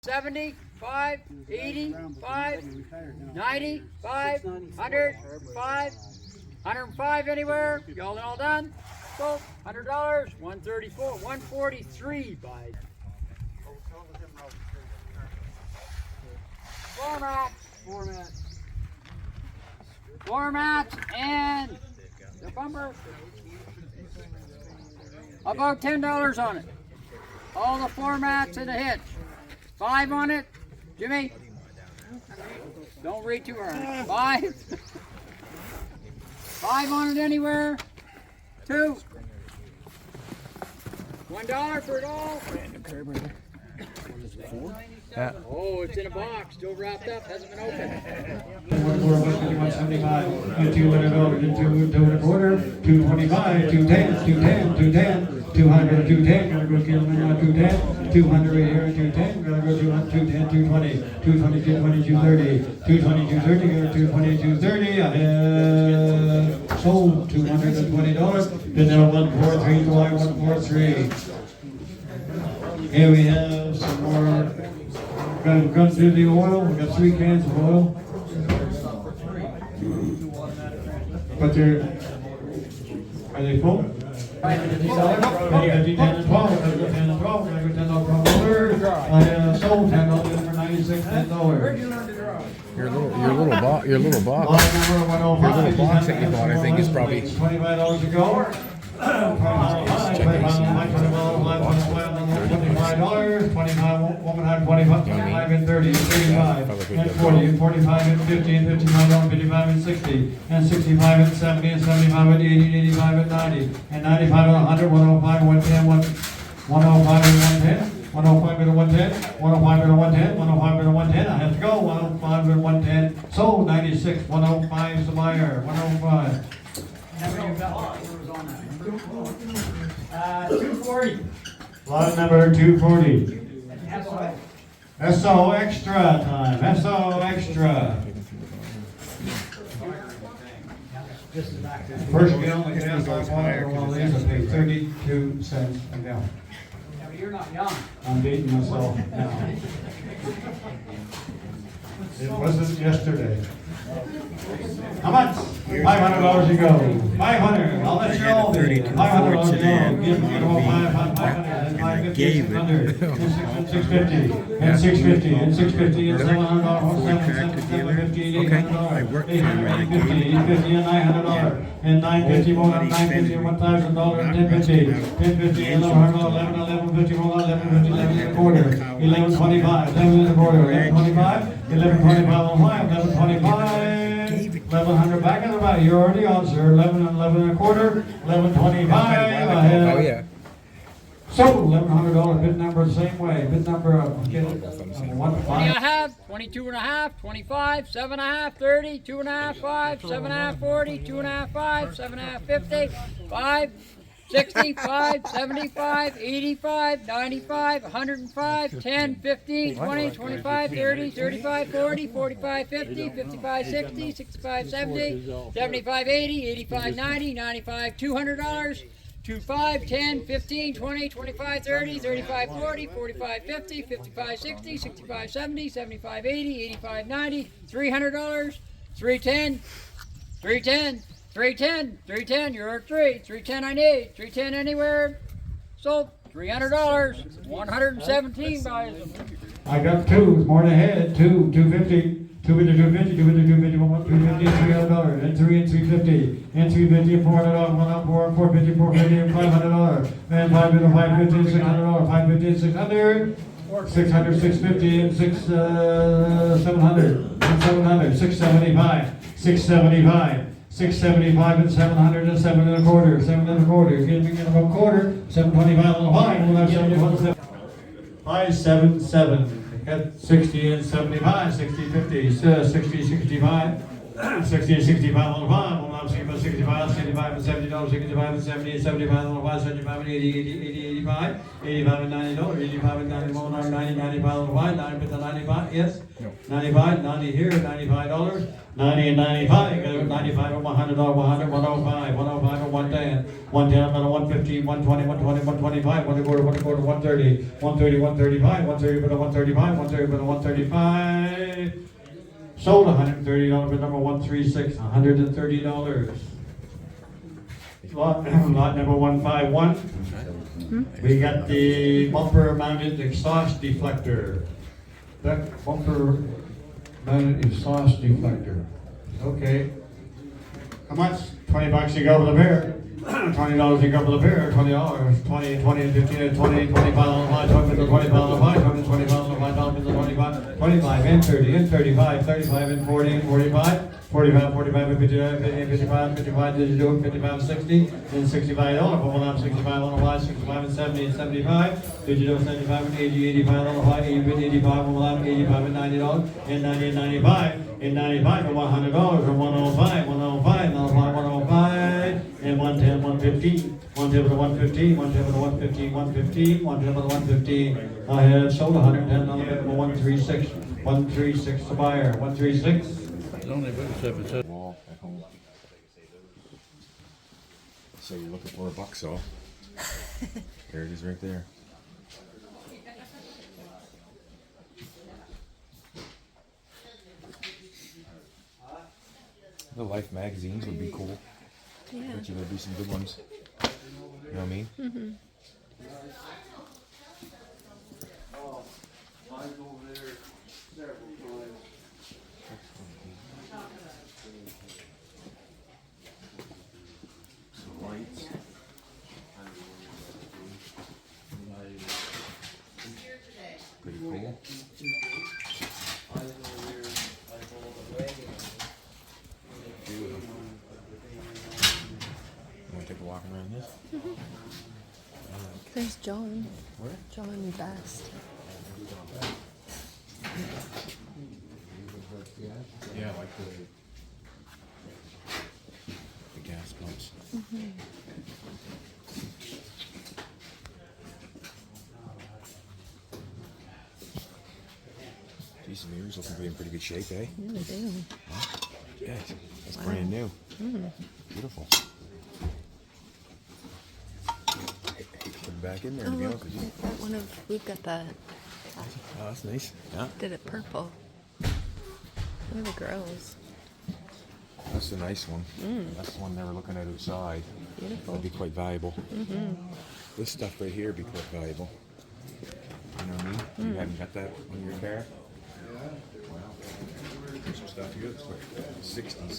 75, 85, 95, 100, 5, 105 anywhere. Y'all all done? So $100, 134, 143 by floor mats and the bumper. About $10 on it. All the floor mats and the hitch. 5 on it. Jimmy, don't read too hard. 5. 5 on it anywhere. 2. $1 for it all. Yeah. Oh, it's in a box, still wrapped up, hasn't been opened. 175, and $200, and $2.25, 225, 210, 210, 210, 200, 210, gotta go kill them now, 210, 200 right here, 210, gotta go 200, 210, 220, 220, 220, 230, 220, 230, go 220, 230, I have sold $220, bid now 143, July 143. Here we have some more. Gone through the oil. We got 3 cans of oil. But are they full? $50, 10 and 12. 10 and 12. I got $10 I sold $10 for $96. Your little box that you bought, I think, is probably $25 to go. $25, and 30, and 35, and 40, and 45, and 50, and 55, 55, and 60, and 65, and 70, and 75, and 80, and 85, and 90, and 95, and 100, 105, 110, 105, and 110. 105 and 110, 105 and 110, 105 and 110, I have to go, 105 and 110, sold 96, 105 is the buyer, 105. 240. Lot number 240. SO extra time, SO extra. First gallon of gas I bought for one of these, I paid 32 cents a gallon. Yeah, but you're not young. I'm beating myself now. It wasn't yesterday. How much? $500 to go. 500. I'll let you all be. $500 to go. Give me 500. gave it. And 650. And 650. And 650. And $700. $750. I worked $850. $850. And $900. And $950 more than $950. $1,000. And $1050. $1050. $1,100. $1150 more than $1150. $11 and a quarter. $11.25. $11 and a quarter. $11.25. $11.25 on $5. $11.25. 1100 back in the back. You're already on, sir. 11 and 11 and a quarter. 1125. Oh yeah. So $1,100 bid number the same way. Bid number get it. 20 and a half, 22 and a half, 25, 7 and a half, 30, 2 and a half, 5, 7 and a half, 40, 2 and a half, 5, 7 and a half, 50, 5, 65, 75, 85, 95, 105, 10, 15, 20, 25, 30, 35, 40, 45, 50, 55, 60, 65, 70, 75, 80, 85, 90, 95, $200, 25, 10, 15, 20, 25, 30, 35, 40, 45, 50, 55, 60, 65, 70, 75, 80, 85, 90, $300, 310, 310, 310, 310, you're at 310 I need, 310 anywhere, sold, $300, 117 buys them. I got 2, more than ahead, 2, 250, 2 with the 250, 2 with the 250, 250, $300, and 3 and 350, and 350 and $400, 1 up 4, 450, 450, and $500, and 5 with the 550 and $600, 550 and 600, 600, 650 and 700, and 700, 675, 675. 675 and 700 and 7 and a quarter, 7 and a quarter. Give me a quarter, 725 on the line. We'll have 727. 577. Got 60 and 75, 60, 50, 60, 65. 60 and 65 on the bond, one up 65, 65 and $70, 65 and 70 and 75 on the bond, 75 and 80, 85, 85 and $90, 85 and 91 on 90, 95 on the bond, 95, yes? No. 95, 90 here, $95, 90 and 95, 95 and $100, 100, 105, 105 and 110, 110 and 115, 120, 120, 125, 125, 130, 130, 135, 130 for the 135, 130 for the 135. Sold $130 bid number 136, $130. Lot number 151. We got the bumper mounted exhaust deflector. That bumper mounted exhaust deflector. Okay. How much? $20 you go with a pair. $20 you go with a pair. $20. 20, 20 and 15 and 20, 25 on the line, 20 to 25 on the line, 20 to 25 on the line, 20 to 25, 25 and 30 and 35, 35 and 40 and 45, 45, 45 and 55, 55, 55, did you do it? 55 and 60, and $65, one up 65 on the line, 65 and 70 and 75, did you do it? 75 and 80, 85 on the line, 80, 85 on the line, 85 and $90, and 90 and 95, and 95 for $100, and 105, 105, 105, and 110, 115, 110 for the 115, 110 for the 115, 115, 110 for the 115. I have sold $110 bid for 136, 136 the buyer, 136. Wall at home. So you're looking for a buck saw. There it is right there. The Life magazines would be cool. Yeah. Bet you there'd be some good ones. You know what I mean? Mm-hmm. Some lights. Pretty cool. Want to take a walk around this? There's John. Where? John Best. Yeah, like the gas pumps. These mirrors looking to be in pretty good shape, eh? Yeah, they do. Yeah, that's brand new. Beautiful. Put it back in there, Oh, to be look, honest with you. that one of, we've got that. Oh, that's nice. Yeah, Did it purple. Look at the girls. that's a nice one. That's the one they were looking at outside. Beautiful. That'd be quite valuable. This stuff right here would be quite valuable. You know what I mean? You haven't got that on your car? Wow. There's some stuff here that's like 60s. You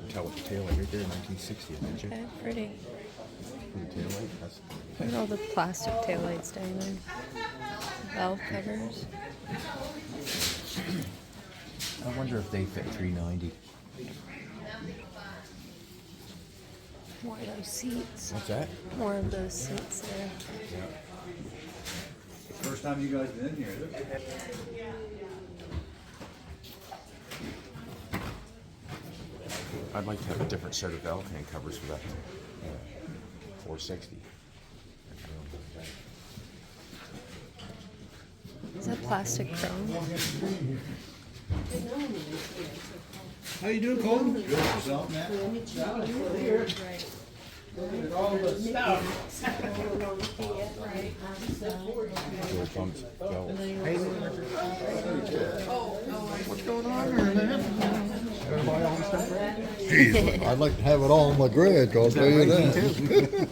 can tell with the tail light right there, 1960, I bet you. Okay, pretty. The tail light, that's Look at all the plastic taillights down there. Valve covers. I wonder if they fit 390. More of those seats. What's that? More of those seats there. First time you guys been in here, is it? I'd like to have a different set of valve tank covers for that 460. Is that plastic chrome? How you doing, Colton? Good. Yourself, Matt? Door pumps, valves. What's going on here, man? Jeez, I'd like to have it all on my grid, I'll tell you that.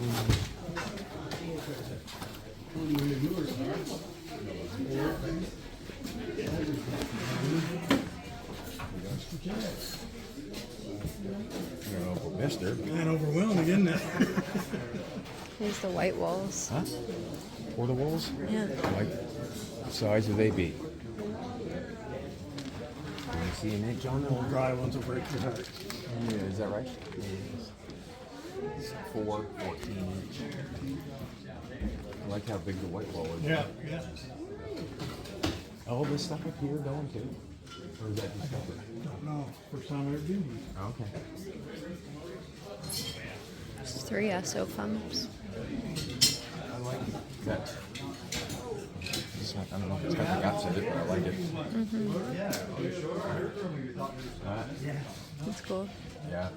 You know, mister. Not overwhelming, isn't it? Here's the white walls. Huh? Porta walls? Yeah. Like, what size would they be? Can you see in it, John? Little dry ones will break your heart. Yeah, is that right? It's 14 inch. I like how big the white wall is. Yeah, yeah. All this stuff up here going too. Or is that Discover? No, first time I've been here. Oh, okay. There's 3 SO pumps. I like that. This one, I don't know if it's got the guts in it, but I like it. That's cool. Yeah.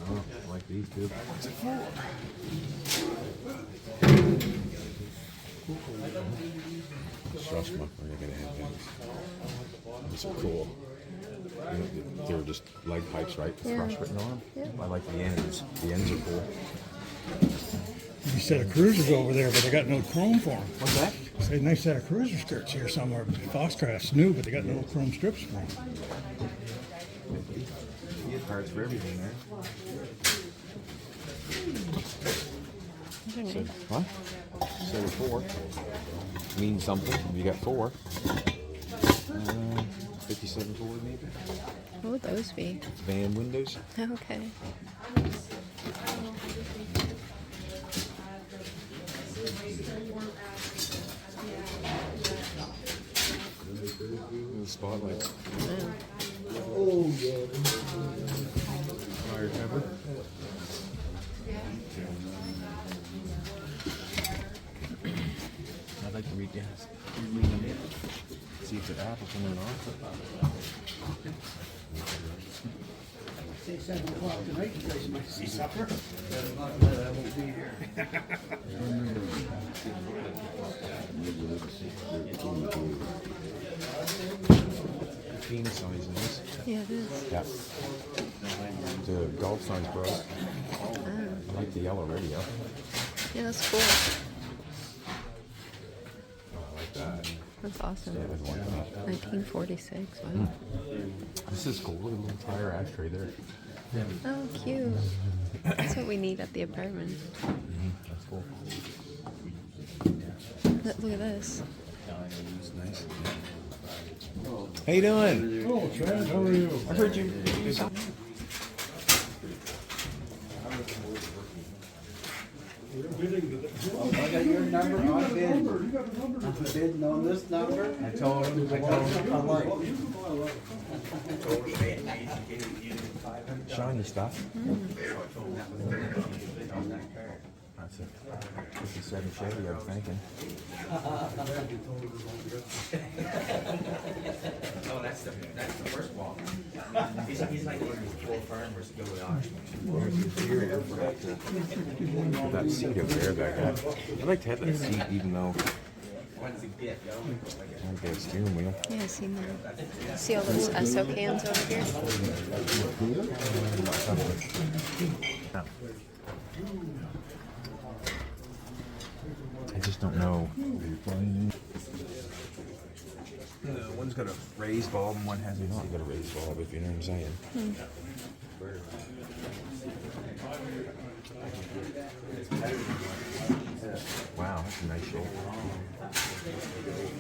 Oh, I like these too. What's it for? Thrust muffler, you're gonna have things. These are cool. They're just leg pipes, right? The thrust written on them. Yeah. I like the ends. The ends are cool. Nice set of cruisers over there, but they got no chrome for them. What's that? Say nice set of cruiser skirts here somewhere. Foxcraft's new, but they got no chrome strips for them. You get parts for everything there. So, what? So 4 means something. You got 4. 57 Ford maybe. What would those be? Van windows. Okay. The spotlights. Oh, yeah. Fire cover. I'd like to read gas. See if the apple's coming off. Say 7 o'clock tonight, you guys might see supper. I won't be here. Penis size in this. Yeah, it is. Yeah. The golf size, bro. I like the yellow radio. Yeah, that's cool. Oh, I like that. That's awesome. Yeah, I'd want that. 1946. Wow. This is cool. Look at the little tire ashtray there. Oh, cute. That's what we need at the apartment. That's cool. Look at this. It's nice. How you doing? Oh, Chad, how are you? I heard you. I got your number on bid. I'm bidding on this number. I told him I'm like. Shiny stuff. That's a 57 Chevy, I'm thinking. Oh, that's the first wall. He's like one of these full farmers go with ours. There's the interior for that seat over there, that guy. I'd like to have that seat, even though What's the gift, yo? I don't get a steering wheel. Yeah, I seen that. See all those SO cans over here? I just don't know. One's got a raised bulb and one hasn't. You got a raised bulb, if you know what I'm saying. Wow, that's a nice shape. I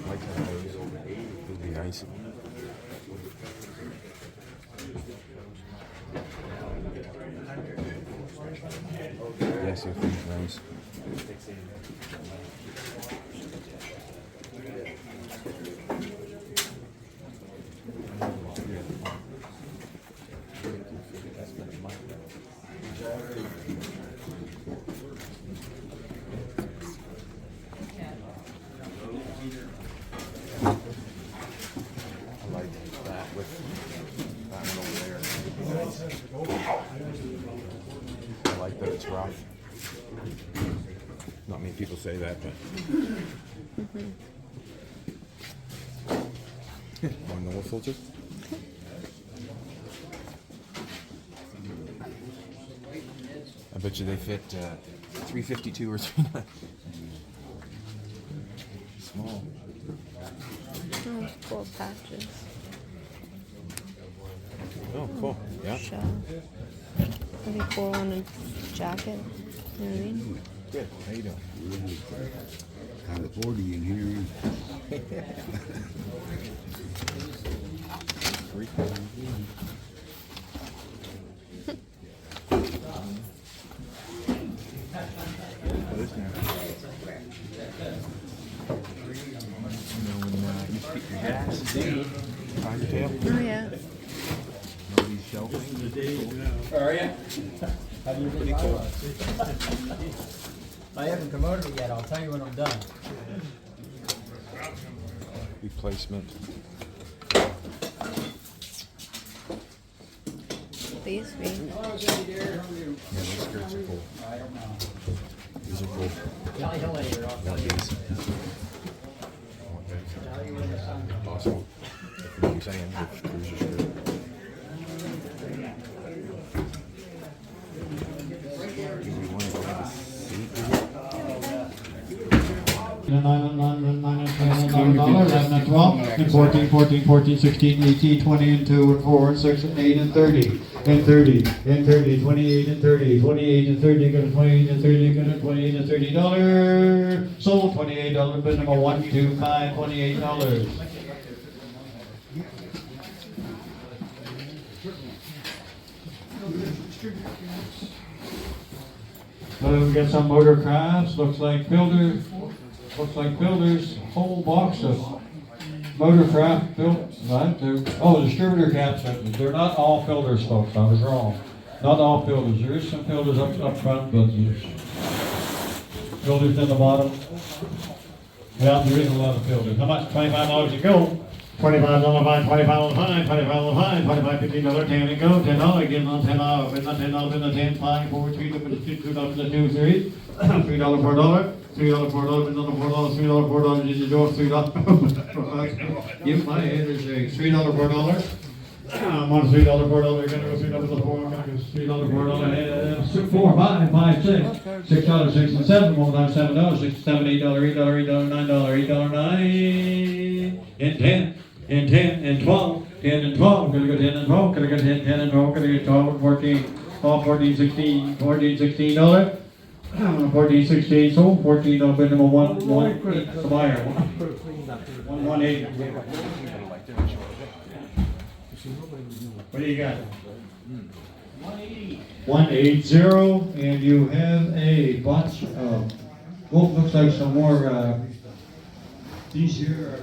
like that those. Would be nice. Yes, it feels nice. I like that with that one over there. I like that it's rough. Not many people say that, but. Want no filter? I bet you they fit 352 or 390. Small. Oh, cool patches. Oh, cool. Yeah. Shell. That'd be cool on a jacket. You know what I mean? Good. How you doing? Kind of 40 in here. What is now? You know when you keep your gas. Time tail. Oh, yeah. These shell things. Are ya? How do you think I was? I haven't promoted it yet, I'll tell you when I'm done. Replacement. These be. Hello, Cindy dear, how are you? Yeah, those skirts are cool. I don't know. These are cool. Tell you later, I'll tell Want you. these? Tell you when the sun comes. Possible. What are you saying? With cruiser skirt. Do we want to go have a seat? $11, 12, 14, 16, 18, 20, and 2, and 4, and 6, and 8, and 30, and 30, and 30, 28, and 30, 28, and 30, got a 28, and 30, got a 28, and $30. Sold $28, bid number 125, $28. So we got some motor crafts, looks like builders, whole box of motor craft built, right? Distributor caps, they're not all fillers, folks, I was wrong. Not all fillers, there is some fillers up front, but there's fillers in the bottom. Yeah, there is a lot of fillers. How much? $25 to go. $25 fine, $25 fine, $25 fine, $25, $15, 10 to go, $10, again on $10, $10, $10, 5, 4, 3, $2, 2, 3, $3, $4, $3, $4, $4, $3, $4, in the door, $3. Give my head is a $3, $4. I'm on $3, $4, gonna go $3, $4, gonna go $3, $4, 4, 5, 5, 6, $6, 6, and 7, one time $7, 6, 7, $8, $8, $8, $9, $8, 9, and 10. And 10 and 12, 10 and 12, gonna go 10 and 12, gonna go 10, 10 and 12, gonna get 12 and 14, 12, 14, 16, $14, $16, 14, 16, sold, $14, bid number 118, the buyer, 118. What do you got? 180, and you have a bunch of, looks like some more, these here are,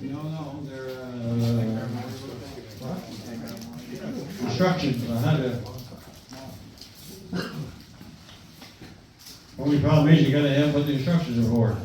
no, they're, instructions on how to. Only problem is you gotta have what the instructions are for.